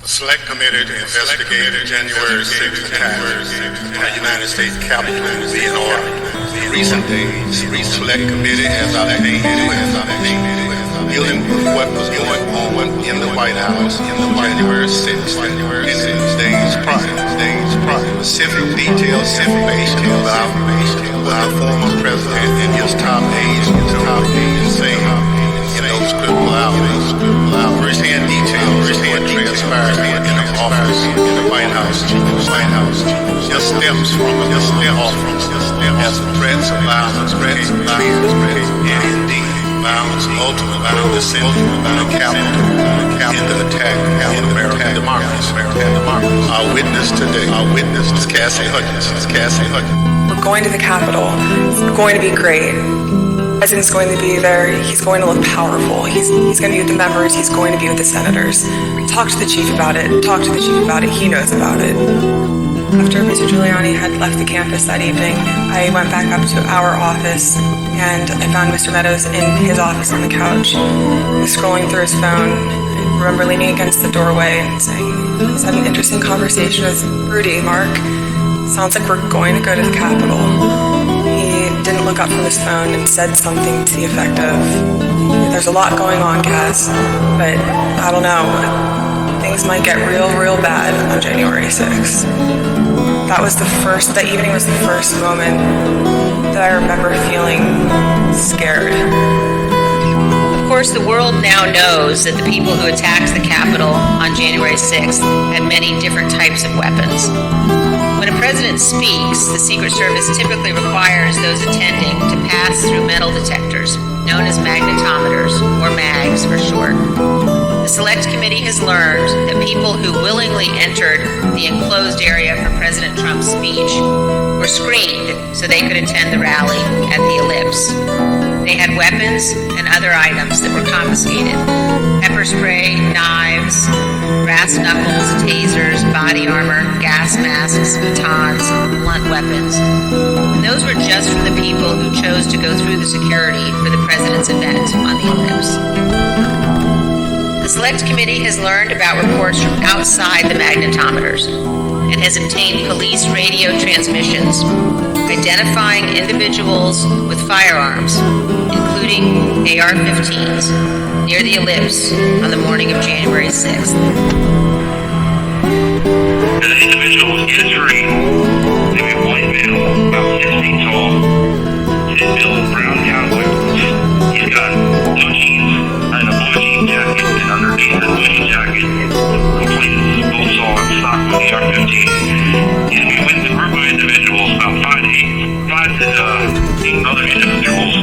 Select Committee to investigate the January 6th attack on the United States Capitol will be in order. In recent days, the Select Committee has obtained dealing with what was going on in the White House in the January 6th and days prior. Specific details information about the former president and his top aides saying in those critical hours. First-hand details of what transpired in the office in the White House. Just steps from as threats of violence, and indeed violence ultimately descended on the Capitol in the attack on American democracy. Our witness today is Cassidy Hutchinson. We're going to the Capitol. It's going to be great. The president's going to be there. He's going to look powerful. He's going to be with the members. He's going to be with the senators. Talk to the chief about it. He knows about it. After Mr. Giuliani had left the campus that evening, I went back up to our office and I found Mr. Meadows in his office on the couch. He was scrolling through his phone. I remember leaning against the doorway and saying, I just had an interesting conversation with Rudy, Mark. Sounds like we're going to go to the Capitol. He didn't look up from his phone and said something to the effect of, there's a lot going on, Cass, but I don't know. Things might get real bad on January 6th. That evening was the first moment that I remember feeling scared. Of course, the world now knows that the people who attacked the Capitol on January 6th had many different types of weapons. When a president speaks, the Secret Service typically requires those attending to pass through metal detectors, known as magnetometers, or MAGs for short. The Select Committee has learned that people who willingly entered the enclosed area for President Trump's speech were screened so they could attend the rally at the Ellipse. They had weapons and other items that were confiscated: pepper spray, knives, brass knuckles, tasers, body armor, gas masks, batons, blunt weapons. And those were just from the people who chose to go through the security for the president's event on the Ellipse. The Select Committee has learned about reports from outside the magnetometers and has obtained police radio transmissions identifying individuals with firearms, including AR-15s, near the Ellipse on the morning of January 6th. There's an individual in a tree, maybe a white male, about 6 feet tall, thin build, brown cowboy boots. He's got blue jeans and a blue jean jacket, and underneath the blue jean jacket, complete full saw and stock with the AR-15. He's been with a group of individuals, about 5 to 8 other individuals.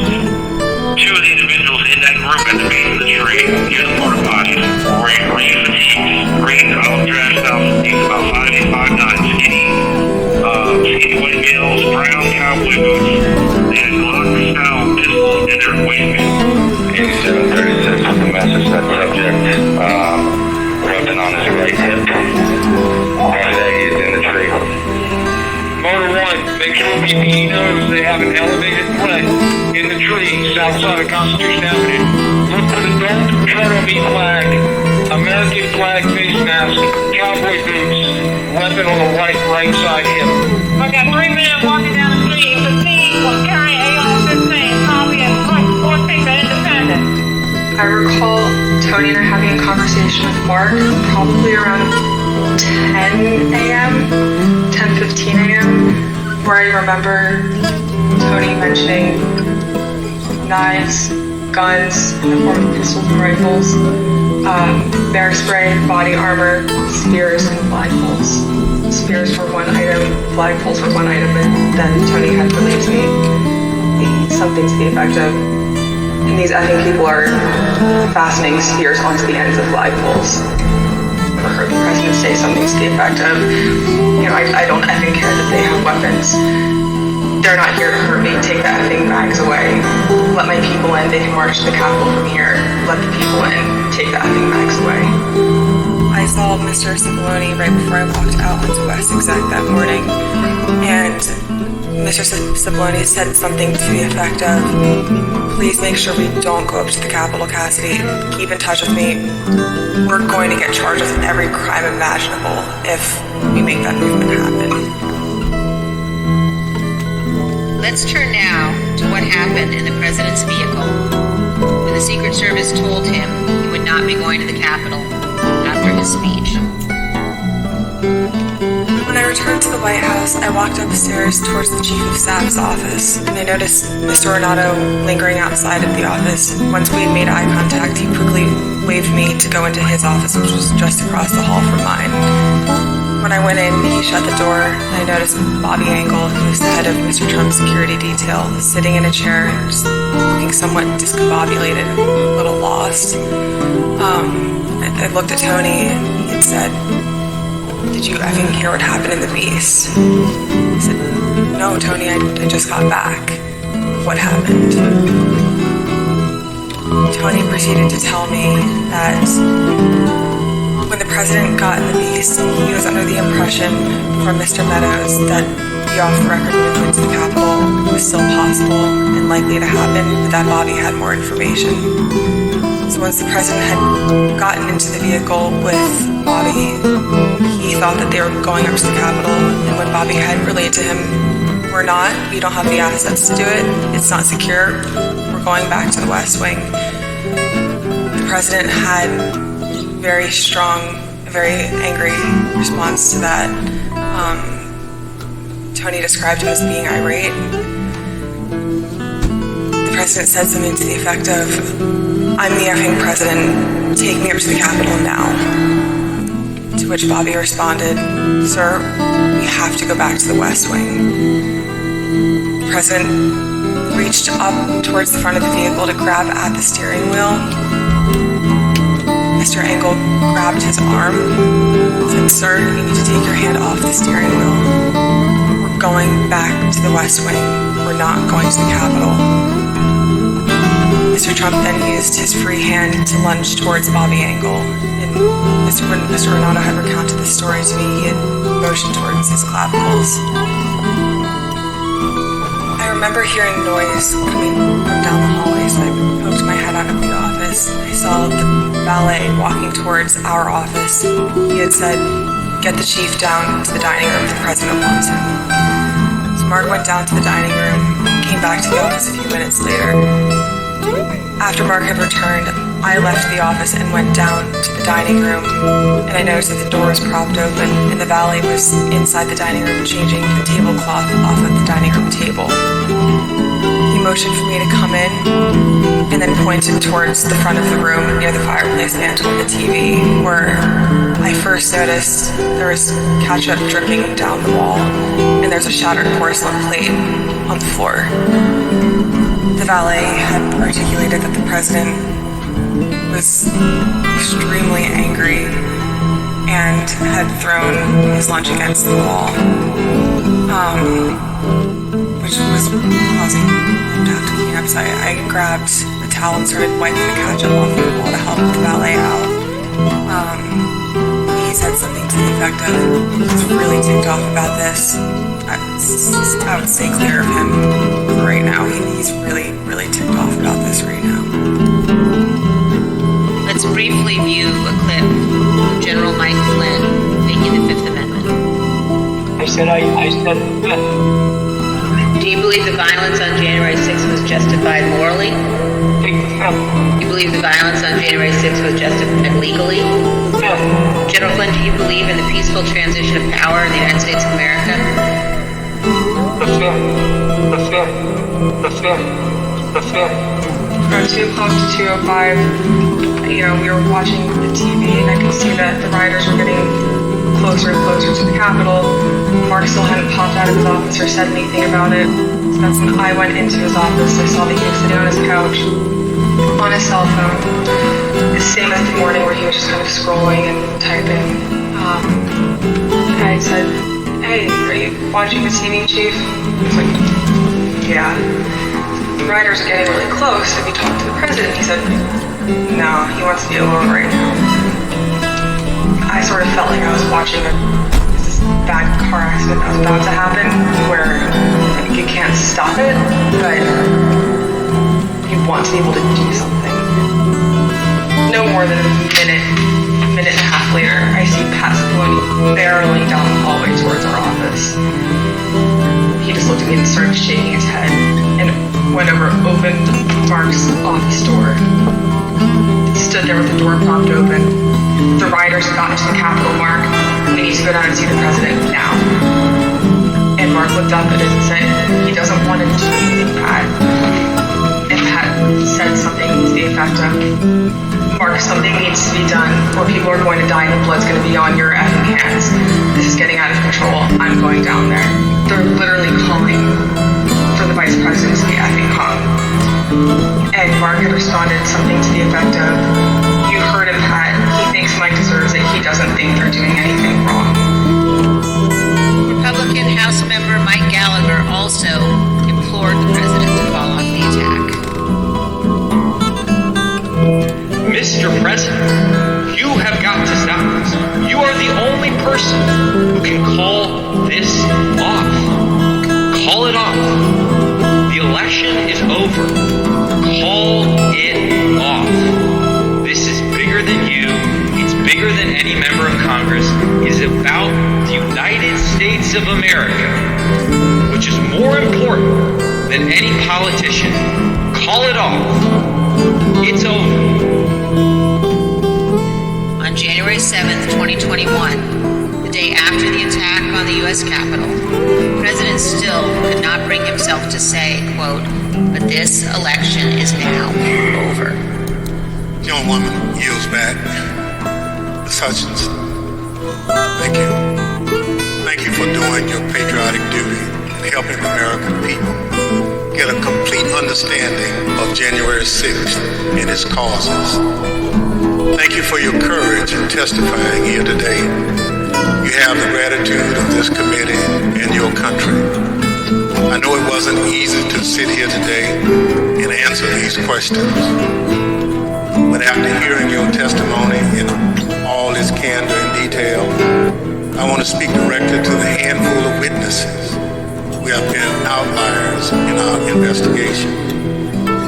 2 of the individuals in that group at the base of the tree, near the porta potty, wearing green fatigues, green dressed out fatigues, about 5'8", 5'9", skinny white males, brown cowboy boots. They had Glock-style pistols in their waistband. 8736 with the message that subject, weapon on his right hip. Body bag is in the tree. Motor 1, make sure PPE knows they have an elevated threat in the tree south side of Constitution Avenue. Look for the Don't Tread on Me flag, American flag face mask, cowboy boots, weapon on the right side hip. I got 3 men walking down the street. The thief was carrying AR-15, probably at 14th and Independence. I recall Tony and I having a conversation with Mark probably around 10 a.m., 10:15 a.m., where I remember Tony mentioning knives, guns in the form of pistols and rifles, bear spray, body armor, spears, and flagpoles. Spears were one item, flagpoles were one item, and then Tony had relayed to me something to the effect of, and these effing people are fastening spears onto the ends of flagpoles. I heard the president say something to the effect of, I don't effing care that they have weapons. They're not here to hurt me. Take the effing bags away. Let my people in. They can march to the Capitol from here. Let the people in. Take the effing bags away. I saw Mr. Cipollone right before I walked out onto West Exec that morning, and Mr. Cipollone said something to the effect of, "Please make sure we don't go up to the Capitol, Cassidy. Keep in touch with me. We're going to get charged with every crime imaginable if we make that movement happen." Let's turn now to what happened in the president's vehicle when the Secret Service told him he would not be going to the Capitol after his speech. When I returned to the White House, I walked upstairs towards the Chief of Staff's office, and I noticed Mr. Renato lingering outside of the office. Once we had made eye contact, he quickly waved me to go into his office, which was just across the hall from mine. When I went in, he shut the door, and I noticed Bobby Engel, who was the head of Mr. Trump's security detail, sitting in a chair, just looking somewhat discombobulated, a little lost. I looked at Tony, and he had said, "Did you effing hear what happened in the Beast?" I said, "No, Tony, I just got back." "What happened?" Tony proceeded to tell me that when the president got in the Beast, he was under the impression from Mr. Meadows that the off-the-record movement to the Capitol was still possible and likely to happen, but that Bobby had more information. So once the president had gotten into the vehicle with Bobby, he thought that they were going up to the Capitol, and when Bobby had relayed to him, "We're not, we don't have the assets to do it, it's not secure, we're going back to the West Wing," the president had very strong, a very angry response to that. Tony described him as being irate. The president said something to the effect of, "I'm the effing president, take me up to the Capitol now." To which Bobby responded, "Sir, we have to go back to the West Wing." The president reached up towards the front of the vehicle to grab at the steering wheel. Mr. Engel grabbed his arm and said, "Sir, you need to take your hand off the steering wheel. We're going back to the West Wing. We're not going to the Capitol." Mr. Trump then used his free hand to lunge towards Bobby Engel, and when Mr. Renato had recounted this story to me, he had motioned towards his clavicles. I remember hearing noise coming from down the hallway, so I poked my head out of the office. I saw the valet walking towards our office. He had said, "Get the chief down to the dining room, the president wants him." So Mark went down to the dining room, came back to the office a few minutes later. After Mark had returned, I left the office and went down to the dining room, and I noticed that the door was propped open, and the valet was inside the dining room changing the tablecloth off of the dining room table. He motioned for me to come in, and then pointed towards the front of the room near the fireplace mantle and the TV, where I first noticed there was ketchup dripping down the wall, and there's a shattered porcelain plate on the floor. The valet had articulated that the president was extremely angry and had thrown his lunch against the wall, which was causing him to have to clean up. So I grabbed a towel and started wiping the ketchup off the wall to help the valet out. He said something to the effect of, "He's really ticked off about this. I would stay clear of him right now. He's really, really ticked off about this right now." Let's briefly view a clip of General Mike Flynn making the Fifth Amendment. I said, Do you believe the violence on January 6th was justified morally? take the step. Do you believe the violence on January 6th was justified legally? Yes. General Flynn, do you believe in the peaceful transition of power in the United States of America? That's it. From 2 o'clock to 2:05, we were watching the TV, and I could see that the rioters were getting closer and closer to the Capitol. Mark still hadn't popped out of his office or said anything about it. So that's when I went into his office. I saw that he was sitting on his couch, on his cell phone. The same as the morning where he was just kind of scrolling and typing. I said, "Hey, are you watching the TV, Chief?" He was like, "Yeah." "The rioters are getting really close. Have you talked to the president?" He said, "No, he wants to be alone right now." I sort of felt like I was watching this bad car accident that was about to happen, where you can't stop it, but you want to be able to do something. No more than a minute and a half later, I see Pat Sapone barreling down the hallway towards our office. He just looked at me and started shaking his head and went over, opened Mark's office door. Stood there with the door propped open. The rioters have gotten to the Capitol, Mark. We need to go down and see the president now. And Mark looked up at it and said, he doesn't want to do anything, Pat. And Pat said something to the effect of, Mark, something needs to be done or people are going to die and the blood's going to be on your effing hands. This is getting out of control. I'm going down there. They're literally calling for the vice president to be effing hung. And Mark had responded something to the effect of, you heard him, Pat. He thinks Mike deserves it. He doesn't think they're doing anything wrong. Republican House member Mike Gallagher also implored the president to call off the attack. Mr. President, you have got to stop this. You are the only person who can call this off. Call it off. The election is over. Call it off. This is bigger than you. It's bigger than any member of Congress. It is about the United States of America, which is more important than any politician. Call it off. It's over. On January 7th, 2021, the day after the attack on the U.S. Capitol, the president still could not bring himself to say, quote, but this election is now over. Young woman yields back. Ms. Hutchinson, thank you. Thank you for doing your patriotic duty and helping the American people get a complete understanding of January 6th and its causes. Thank you for your courage in testifying here today. You have the gratitude of this committee and your country. I know it wasn't easy to sit here today and answer these questions, but after hearing your testimony in all its candor and detail, I want to speak directly to the handful of witnesses who have been outliers in our investigation,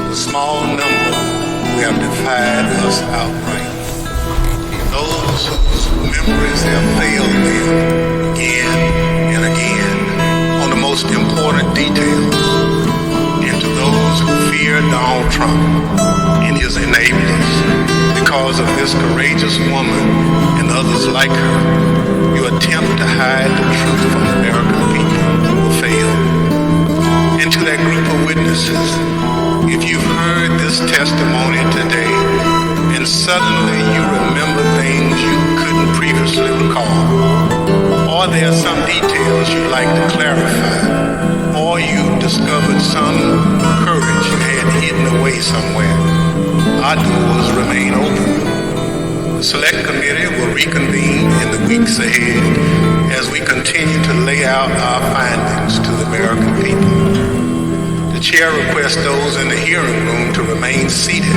the small number who have defied us outright, those whose memories have failed them again and again on the most important details, and to those who fear Donald Trump and his enablers. Because of this courageous woman and others like her, your attempt to hide the truth from the American people will fail. And to that group of witnesses, if you've heard this testimony today and suddenly you remember things you couldn't previously recall, or there are some details you'd like to clarify, or you discovered some courage you had hidden away somewhere, our doors remain open. The Select Committee will reconvene in the weeks ahead as we continue to lay out our findings to the American people. The chair requests those in the hearing room to remain seated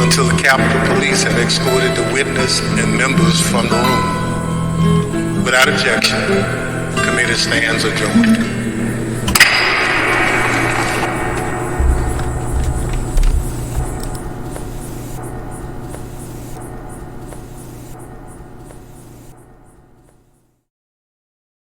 until the Capitol Police have escorted the witness and members from the room. Without objection, the committee stands adjourned.